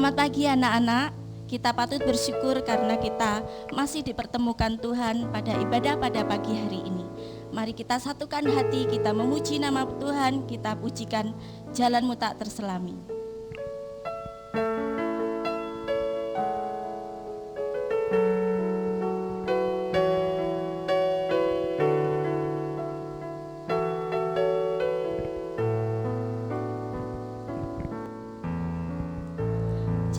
Selamat pagi anak-anak. Kita patut bersyukur karena kita masih dipertemukan Tuhan pada ibadah pada pagi hari ini. Mari kita satukan hati, kita memuji nama Tuhan, kita pujikan jalan-Mu tak terselami.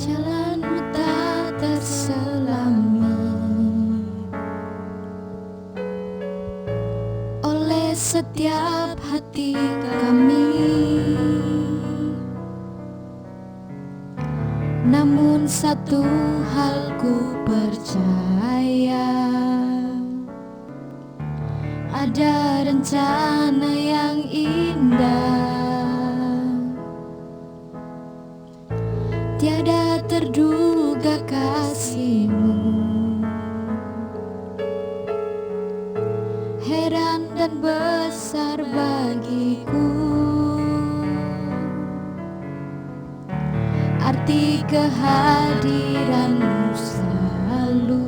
Jalan-Mu tak terselami oleh setiap hati kami, namun satu hal ku percaya, ada rencana yang indah. Tiada terduga kasih-Mu, heran dan besar bagiku. Arti kehadiran-Mu selalu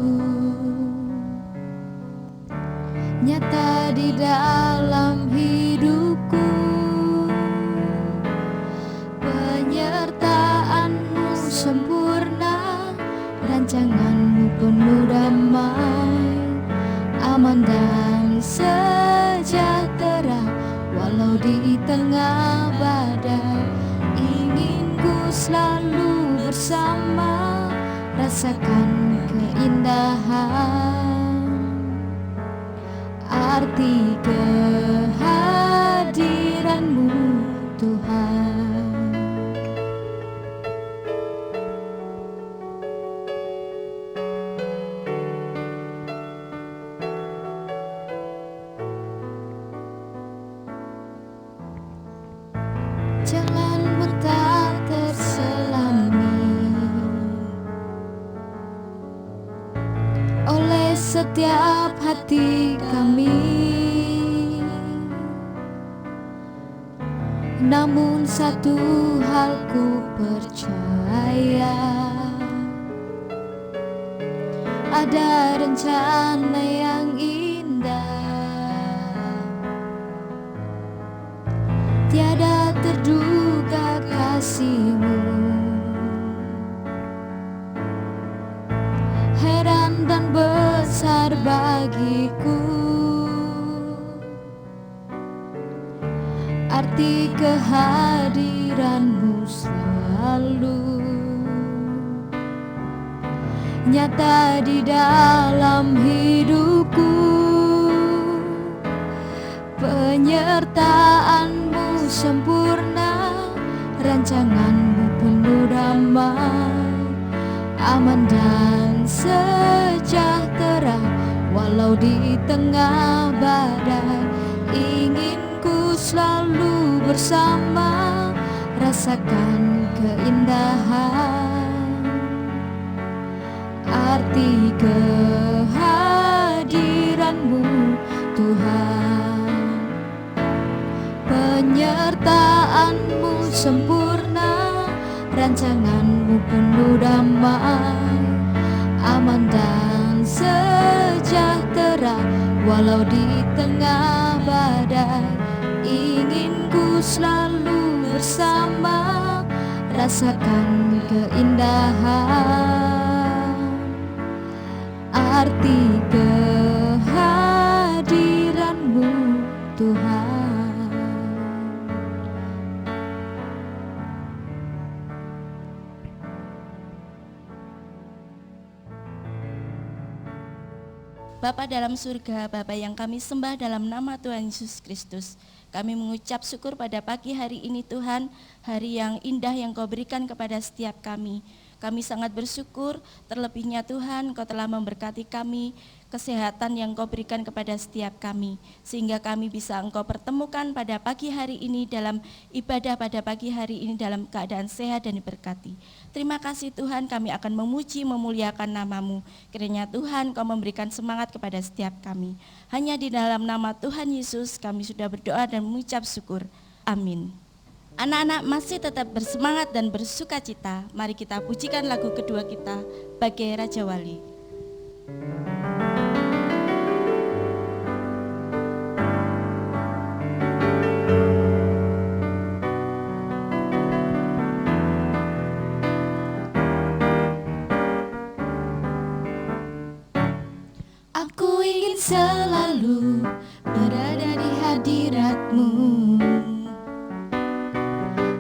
nyata di dalam hidupku. Penyertaan-Mu sempurna, rancangan-Mu penuh damai, aman dan sejahtera walau di tengah badai. Ingin ku selalu bersama, rasakan keindahan arti kehadiran-Mu Tuhan. Jalan-Mu tak terselami oleh setiap hati kami, namun satu hal ku percaya, ada rencana yang indah. Tiada terduga kasih-Mu, heran dan besar bagiku. Arti kehadiran-Mu selalu nyata di dalam hidupku. Penyertaan-Mu sempurna, rancangan-Mu penuh damai, aman dan sejahtera walau di tengah badai. Ingin ku selalu bersama, rasakan keindahan arti kehadiran-Mu Tuhan. Penyertaan-Mu sempurna, rancangan-Mu penuh damai, aman dan sejahtera walau di tengah badai. Ingin ku selalu bersama, rasakan keindahan arti kehadiran-Mu Tuhan. Bapa dalam surga, Bapa yang kami sembah dalam nama Tuhan Yesus Kristus, kami mengucap syukur pada pagi hari ini Tuhan, hari yang indah yang Kau berikan kepada setiap kami. Kami sangat bersyukur, terlebihnya Tuhan Kau telah memberkati kami, kesehatan yang Kau berikan kepada setiap kami, sehingga kami bisa Engkau pertemukan pada pagi hari ini dalam ibadah pada pagi hari ini dalam keadaan sehat dan diberkati. Terima kasih Tuhan, kami akan memuji, memuliakan nama-Mu. Kiranya Tuhan Kau memberikan semangat kepada setiap kami. Hanya di dalam nama Tuhan Yesus kami sudah berdoa dan mengucap syukur. Amin. Anak-anak masih tetap bersemangat dan bersuka cita. Mari kita pujikan lagu kedua kita, Bagai Raja Wali. Aku ingin selalu berada di hadirat-Mu.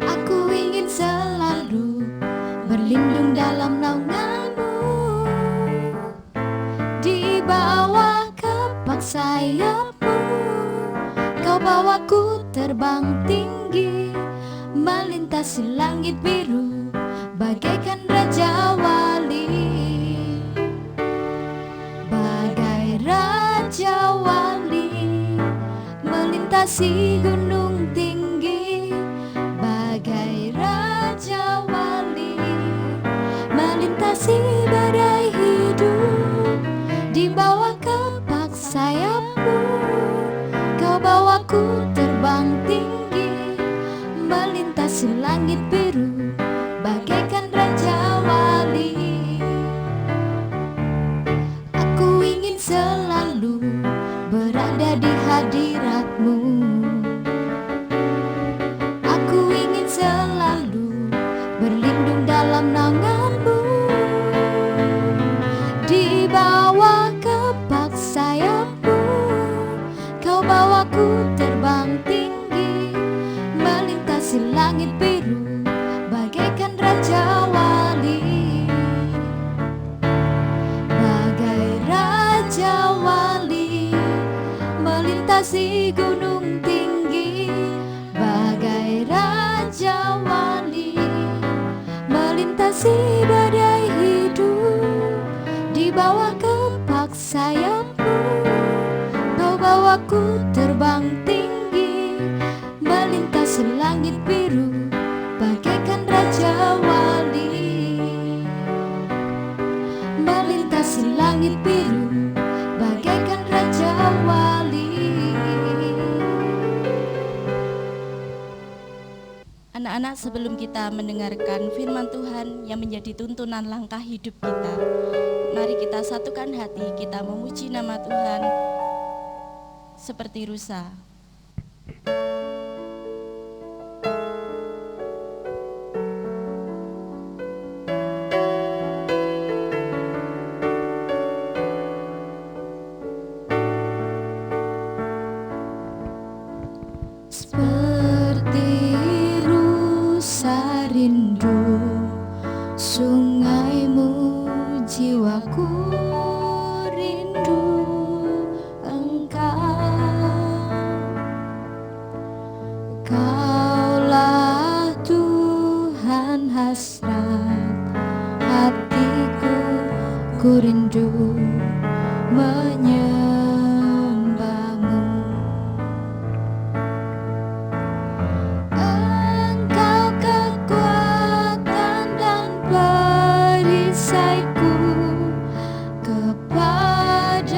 Aku ingin selalu berlindung dalam naungan-Mu. Di bawah kepak sayap-Mu, Kau bawaku terbang tinggi, melintasi langit biru bagaikan Raja Wali. Raja Wali melintasi gunung tinggi, bagai Raja Wali melintasi badai hidup. Di bawah kepak sayap-Mu, Kau bawaku terbang tinggi, melintasi langit biru bagaikan Raja Wali. Selalu berada di hadirat-Mu. Aku ingin selalu berlindung dalam naungan-Mu. Di bawah kepak sayap-Mu, Kau bawaku terbang tinggi, melintasi langit biru bagaikan Raja Wali. Raja Wali melintasi gunung tinggi, bagai Raja Wali melintasi badai hidup. Di bawah kepak sayap-Mu, Kau bawaku terbang tinggi, melintasi langit biru bagaikan Raja Wali. Melintasi langit biru bagaikan Raja Wali. Anak-anak, sebelum kita mendengarkan firman Tuhan yang menjadi tuntunan langkah hidup kita, mari kita satukan hati, kita memuji nama Tuhan seperti rusa. Seperti rusa rindu sungai-Mu, jiwaku rindu Engkau. Kaulah Tuhan hasrat hatiku, ku rindu menyembah-Mu. Engkau kekuatan dan perisaiku, kepadamu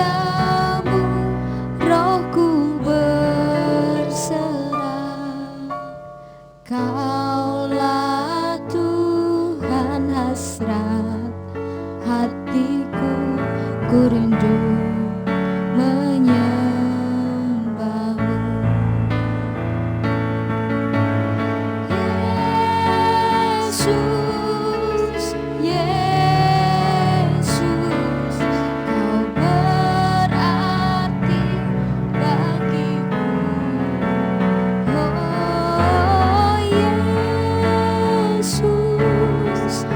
rohku berserah. Kaulah Tuhan hasrat hatiku, ku rindu menyembah-Mu. Yesus, Yesus, Kau berarti bagiku. Oh Yesus,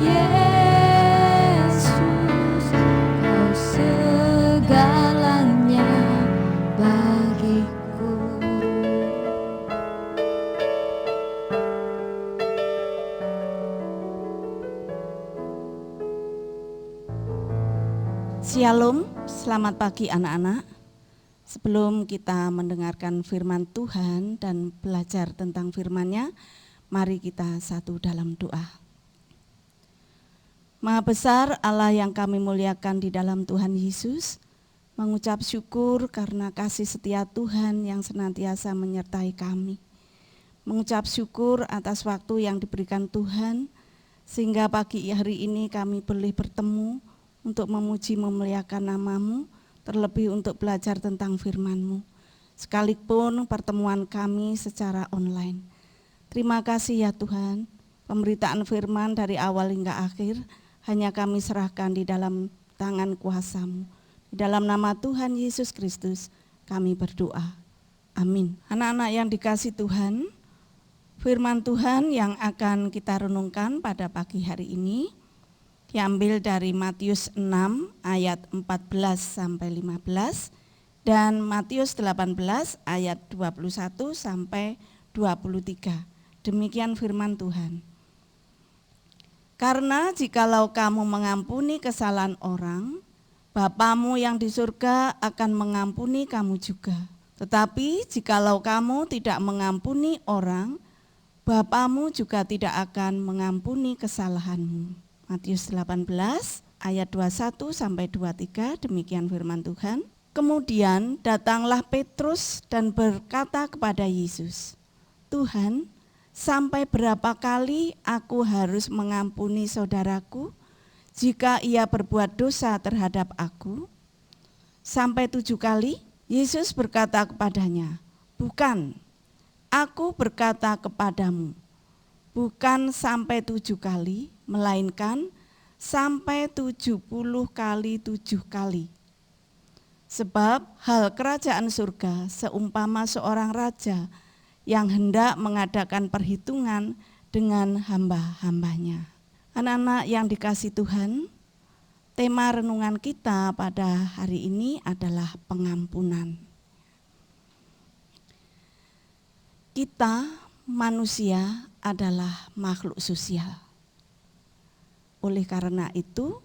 Yesus, Kau segalanya bagiku. Shalom, selamat pagi anak-anak. Sebelum kita mendengarkan firman Tuhan dan belajar tentang firman-Nya, mari kita satu dalam doa. Maha besar Allah yang kami muliakan di dalam Tuhan Yesus, mengucap syukur karena kasih setia Tuhan yang senantiasa menyertai kami. mengucap syukur atas waktu yang diberikan Tuhan, sehingga pagi hari ini kami boleh bertemu untuk memuji memuliakan nama-Mu, terlebih untuk belajar tentang firman-Mu, sekalipun pertemuan kami secara online. Terima kasih ya Tuhan, pemberitaan firman dari awal hingga akhir hanya kami serahkan di dalam tangan kuasa-Mu. Di dalam nama Tuhan Yesus Kristus kami berdoa. Amin. Anak-anak yang dikasihi Tuhan, firman Tuhan yang akan kita renungkan pada pagi hari ini diambil dari Matius 6 ayat 14 sampai 15 dan Matius 18 ayat 21 sampai 23. Demikian firman Tuhan. Karena jikalau kamu mengampuni kesalahan orang, Bapamu yang di surga akan mengampuni kamu juga. Tetapi jikalau kamu tidak mengampuni orang, Bapamu juga tidak akan mengampuni kesalahanmu. Matius 18 ayat 21 sampai 23, demikian firman Tuhan. Kemudian datanglah Petrus dan berkata kepada Yesus, Tuhan, sampai berapa kali aku harus mengampuni saudaraku jika ia berbuat dosa terhadap aku? Sampai 7 kali? Yesus berkata kepadanya, bukan. Aku berkata kepadamu, bukan sampai 7 kali, melainkan sampai 70 kali 7 kali. Sebab hal kerajaan surga seumpama seorang raja yang hendak mengadakan perhitungan dengan hamba-hambanya. Anak-anak yang dikasihi Tuhan, tema renungan kita pada hari ini adalah pengampunan. Kita manusia adalah makhluk sosial. Oleh karena itu,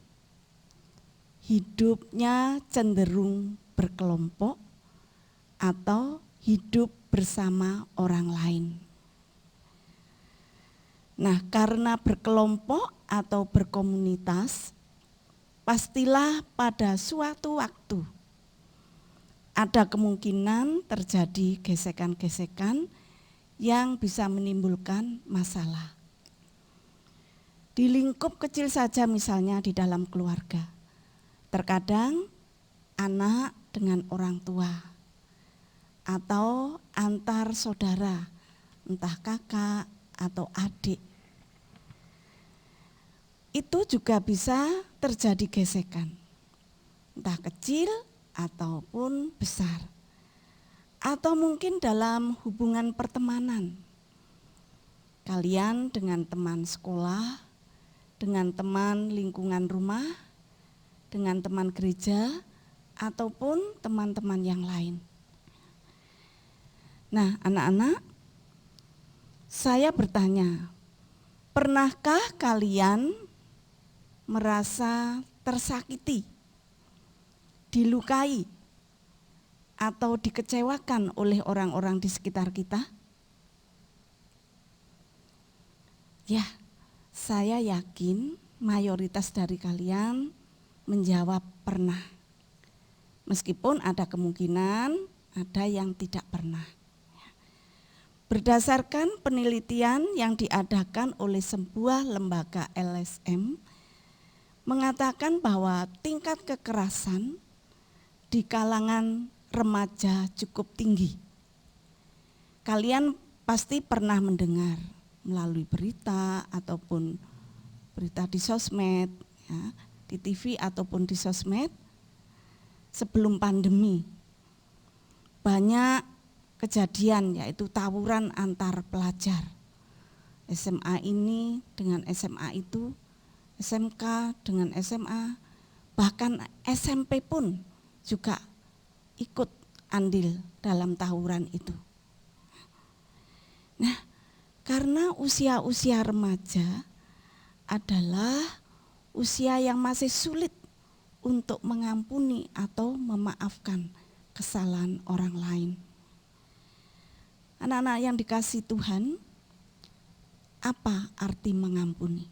hidupnya cenderung berkelompok atau hidup bersama orang lain. Nah, karena berkelompok atau berkomunitas, pastilah pada suatu waktu ada kemungkinan terjadi gesekan-gesekan yang bisa menimbulkan masalah. Di lingkup kecil saja misalnya di dalam keluarga, terkadang anak dengan orang tua atau antar saudara, entah kakak atau adik, itu juga bisa terjadi gesekan, entah kecil ataupun besar. Atau mungkin dalam hubungan pertemanan, kalian dengan teman sekolah, dengan teman lingkungan rumah, dengan teman gereja, ataupun teman-teman yang lain. Nah, anak-anak, saya bertanya, pernahkah kalian merasa tersakiti, dilukai, atau dikecewakan oleh orang-orang di sekitar kita? Ya, saya yakin mayoritas dari kalian menjawab pernah. Meskipun ada kemungkinan ada yang tidak pernah. Berdasarkan penelitian yang diadakan oleh sebuah lembaga LSM, mengatakan bahwa tingkat kekerasan di kalangan remaja cukup tinggi. Kalian pasti pernah mendengar melalui berita ataupun berita di sosmed, ya, di TV ataupun di sosmed sebelum pandemi. Banyak kejadian yaitu tawuran antar pelajar. SMA ini dengan SMA itu, SMK dengan SMA, bahkan SMP pun juga ikut andil dalam tawuran itu. Nah, karena usia-usia remaja adalah usia yang masih sulit untuk mengampuni atau memaafkan kesalahan orang lain. Anak-anak yang dikasihi Tuhan, apa arti mengampuni?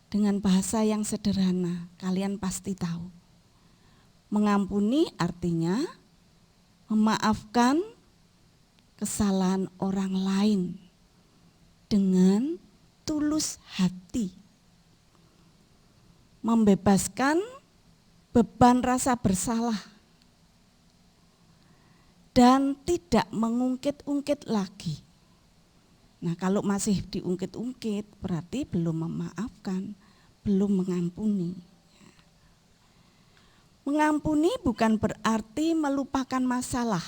Dengan bahasa yang sederhana, kalian pasti tahu. Mengampuni artinya memaafkan kesalahan orang lain dengan tulus hati, membebaskan beban rasa bersalah, dan tidak mengungkit-ungkit lagi. Nah, kalau masih diungkit-ungkit berarti belum memaafkan, belum mengampuni. Mengampuni bukan berarti melupakan masalah,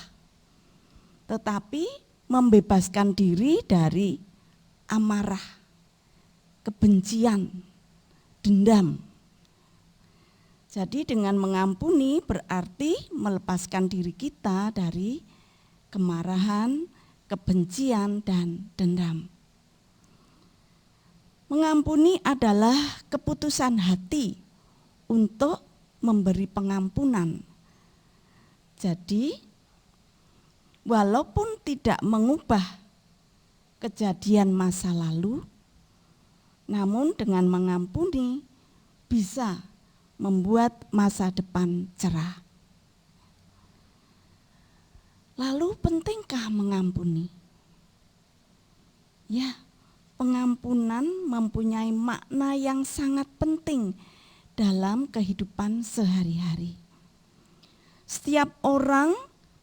tetapi membebaskan diri dari amarah, kebencian, dendam. Jadi dengan mengampuni berarti melepaskan diri kita dari kemarahan, kebencian, dan dendam. Mengampuni adalah keputusan hati untuk memberi pengampunan. Jadi walaupun tidak mengubah kejadian masa lalu, namun dengan mengampuni bisa membuat masa depan cerah. Lalu pentingkah mengampuni? Ya, pengampunan mempunyai makna yang sangat penting dalam kehidupan sehari-hari. Setiap orang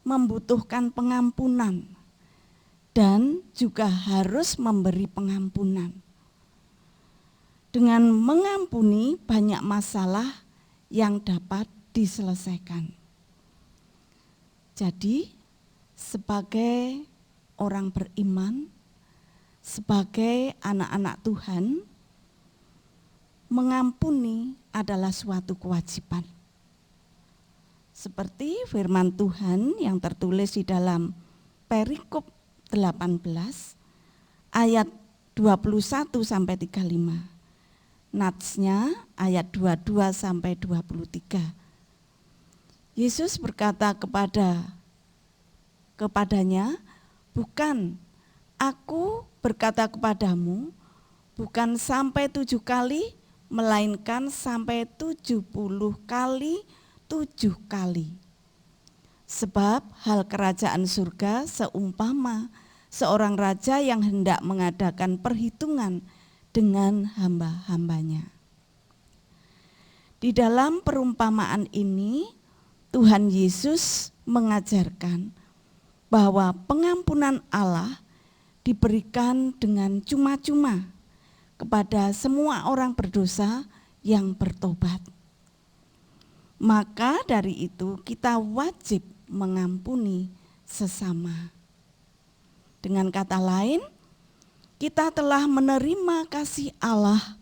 membutuhkan pengampunan dan juga harus memberi pengampunan. Dengan mengampuni banyak masalah yang dapat diselesaikan. Jadi sebagai orang beriman, sebagai anak-anak Tuhan, mengampuni adalah suatu kewajiban. Seperti firman Tuhan yang tertulis di dalam perikop 18 ayat 21 sampai 35. Natsnya ayat 22 sampai 23. Yesus berkata kepadanya, bukan aku berkata kepadamu, bukan sampai 7 kali, melainkan sampai 70 kali 7 kali. Sebab hal kerajaan surga seumpama seorang raja yang hendak mengadakan perhitungan dengan hamba-hambanya. Di dalam perumpamaan ini, Tuhan Yesus mengajarkan bahwa pengampunan Allah diberikan dengan cuma-cuma kepada semua orang berdosa yang bertobat. Maka dari itu kita wajib mengampuni sesama. Dengan kata lain, kita telah menerima kasih Allah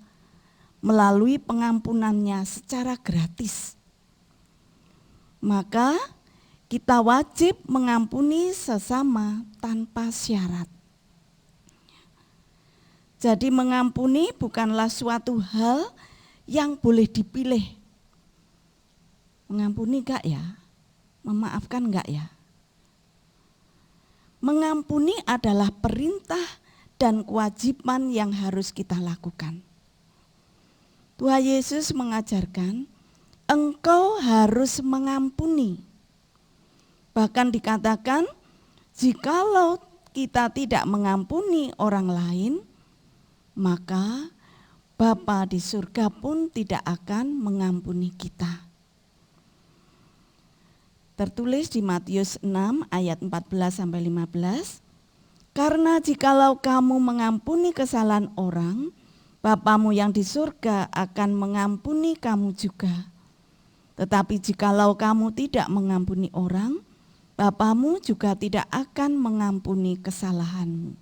melalui pengampunannya secara gratis. Maka kita wajib mengampuni sesama tanpa syarat. Jadi mengampuni bukanlah suatu hal yang boleh dipilih. Mengampuni enggak ya? Memaafkan enggak ya? Mengampuni adalah perintah dan kewajiban yang harus kita lakukan. Tuhan Yesus mengajarkan, engkau harus mengampuni. Bahkan dikatakan, jikalau kita tidak mengampuni orang lain, maka Bapa di surga pun tidak akan mengampuni kita. Tertulis di Matius 6 ayat 14 sampai 15. Karena jikalau kamu mengampuni kesalahan orang, Bapamu yang di surga akan mengampuni kamu juga. Tetapi jikalau kamu tidak mengampuni orang, Bapamu juga tidak akan mengampuni kesalahanmu.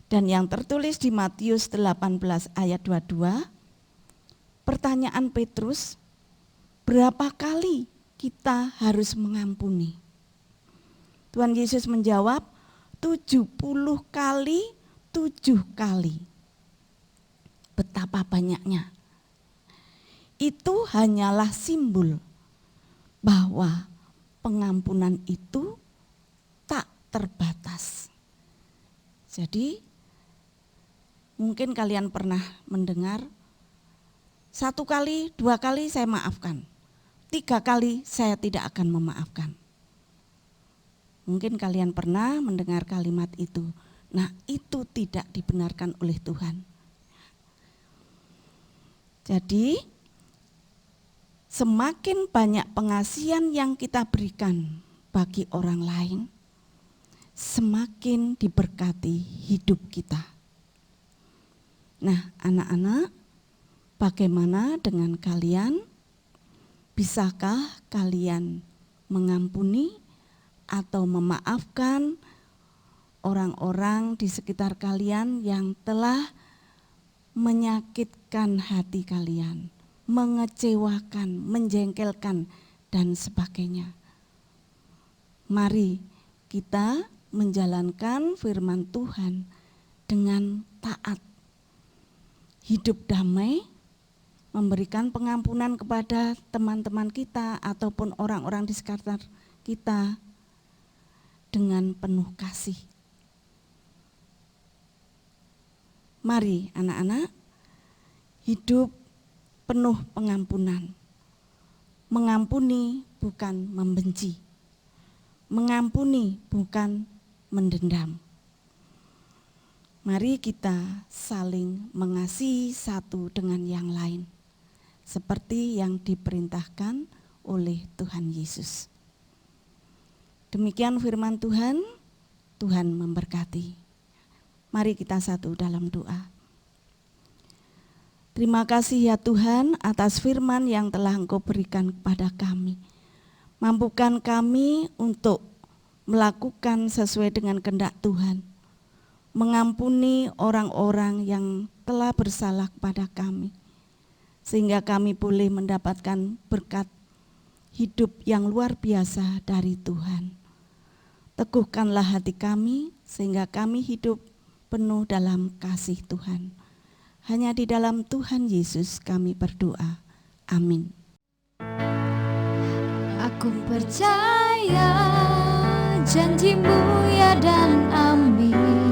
Dan yang tertulis di Matius 18 ayat 22, pertanyaan Petrus, berapa kali kita harus mengampuni? Tuhan Yesus menjawab, 70 kali 7 kali. Betapa banyaknya. Itu hanyalah simbol bahwa pengampunan itu tak terbatas. Jadi mungkin kalian pernah mendengar 1 kali, 2 kali saya maafkan, 3 kali saya tidak akan memaafkan. Mungkin kalian pernah mendengar kalimat itu. Nah, itu tidak dibenarkan oleh Tuhan. Jadi, semakin banyak pengasihan yang kita berikan bagi orang lain, semakin diberkati hidup kita. Nah, anak-anak, bagaimana dengan kalian? Bisakah kalian mengampuni atau memaafkan orang-orang di sekitar kalian yang telah menyakitkan hati kalian, mengecewakan, menjengkelkan, dan sebagainya? Mari kita menjalankan firman Tuhan dengan taat, hidup damai, memberikan pengampunan kepada teman-teman kita ataupun orang-orang di sekitar kita dengan penuh kasih. Mari anak-anak, hidup penuh pengampunan. Mengampuni bukan membenci. Mengampuni bukan mendendam. Mari kita saling mengasihi satu dengan yang lain, seperti yang diperintahkan oleh Tuhan Yesus. Demikian firman Tuhan, Tuhan memberkati. Mari kita satu dalam doa. Terima kasih ya Tuhan atas firman yang telah Engkau berikan kepada kami. Mampukan kami untuk melakukan sesuai dengan kehendak Tuhan. Mengampuni orang-orang yang telah bersalah kepada kami. Sehingga kami boleh mendapatkan berkat hidup yang luar biasa dari Tuhan. Teguhkanlah hati kami sehingga kami hidup penuh dalam kasih Tuhan. Hanya di dalam Tuhan Yesus kami berdoa. Amin. Aku percaya janji-Mu ya dan amin.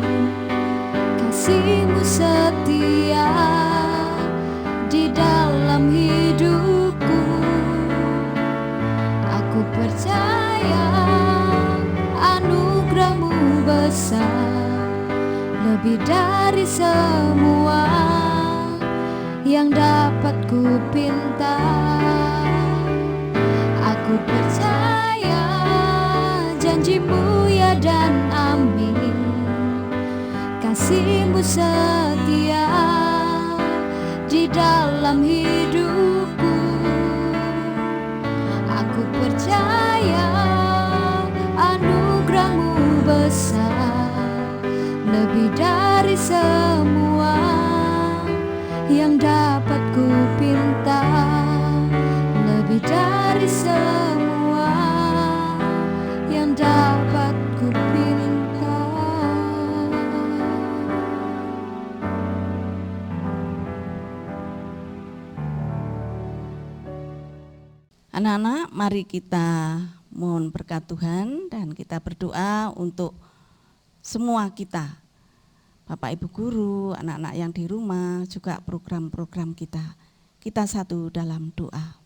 Kasih-Mu setia di dalam hidupku. Aku percaya anugerah-Mu besar, lebih dari semua yang dapat ku pinta. Aku percaya janji-Mu ya dan amin. Kasih-Mu setia di dalam hidupku. Aku percaya anugerah-Mu besar, lebih dari semua yang dapat ku pinta, lebih dari semua yang dapat ku pinta. Anak-anak, mari kita mohon berkat Tuhan dan kita berdoa untuk semua kita, Bapak Ibu Guru, anak-anak yang di rumah, juga program-program kita. Kita satu dalam doa.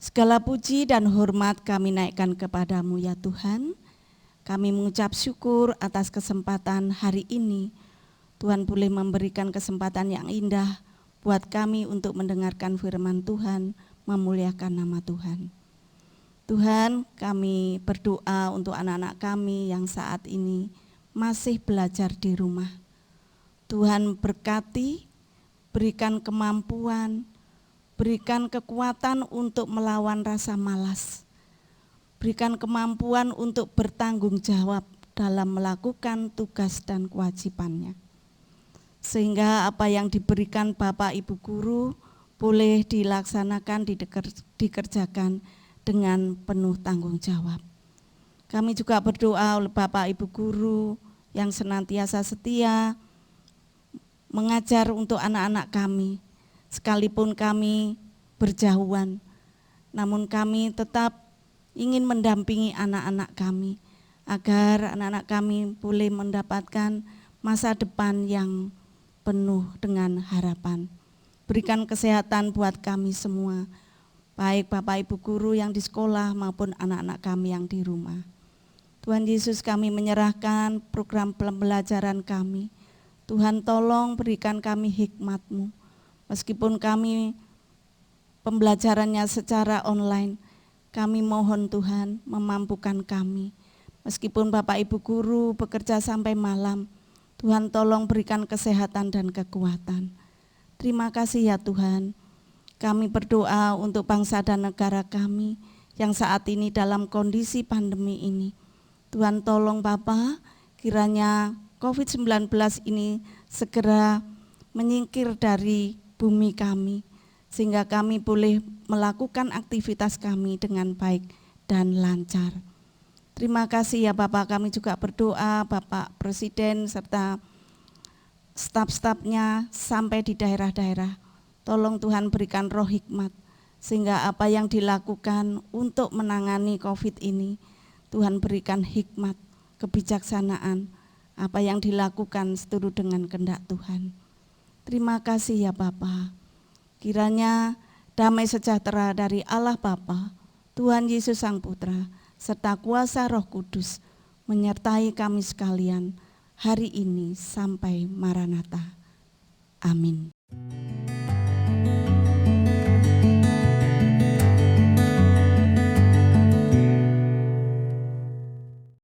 Segala puji dan hormat kami naikkan kepadamu ya Tuhan. Kami mengucap syukur atas kesempatan hari ini. Tuhan boleh memberikan kesempatan yang indah buat kami untuk mendengarkan firman Tuhan, memuliakan nama Tuhan. Tuhan, kami berdoa untuk anak-anak kami yang saat ini masih belajar di rumah. Tuhan berkati, berikan kemampuan, berikan kekuatan untuk melawan rasa malas. Berikan kemampuan untuk bertanggung jawab dalam melakukan tugas dan kewajibannya. Sehingga apa yang diberikan Bapak Ibu Guru boleh dilaksanakan, dikerjakan dengan penuh tanggung jawab. Kami juga berdoa oleh Bapak Ibu Guru yang senantiasa setia mengajar untuk anak-anak kami. Sekalipun kami berjauhan, namun kami tetap ingin mendampingi anak-anak kami agar anak-anak kami boleh mendapatkan masa depan yang penuh dengan harapan. Berikan kesehatan buat kami semua. baik Bapak Ibu guru yang di sekolah maupun anak-anak kami yang di rumah. Tuhan Yesus, kami menyerahkan program pembelajaran kami. Tuhan tolong berikan kami hikmat-Mu. Meskipun kami pembelajarannya secara online, kami mohon Tuhan memampukan kami. Meskipun Bapak Ibu guru bekerja sampai malam, Tuhan tolong berikan kesehatan dan kekuatan. Terima kasih ya Tuhan. Kami berdoa untuk bangsa dan negara kami yang saat ini dalam kondisi pandemi ini. Tuhan tolong Bapa, kiranya COVID-19 ini segera menyingkir dari bumi kami, sehingga kami boleh melakukan aktivitas kami dengan baik dan lancar. Terima kasih ya Bapak, kami juga berdoa Bapak Presiden serta staf-stafnya sampai di daerah-daerah. Tolong Tuhan berikan roh hikmat, sehingga apa yang dilakukan untuk menangani COVID ini, Tuhan berikan hikmat, kebijaksanaan, apa yang dilakukan seturut dengan kehendak Tuhan. Terima kasih ya Bapa. Kiranya damai sejahtera dari Allah Bapa, Tuhan Yesus Sang Putra, serta kuasa Roh Kudus menyertai kami sekalian hari ini sampai Maranatha. Amin.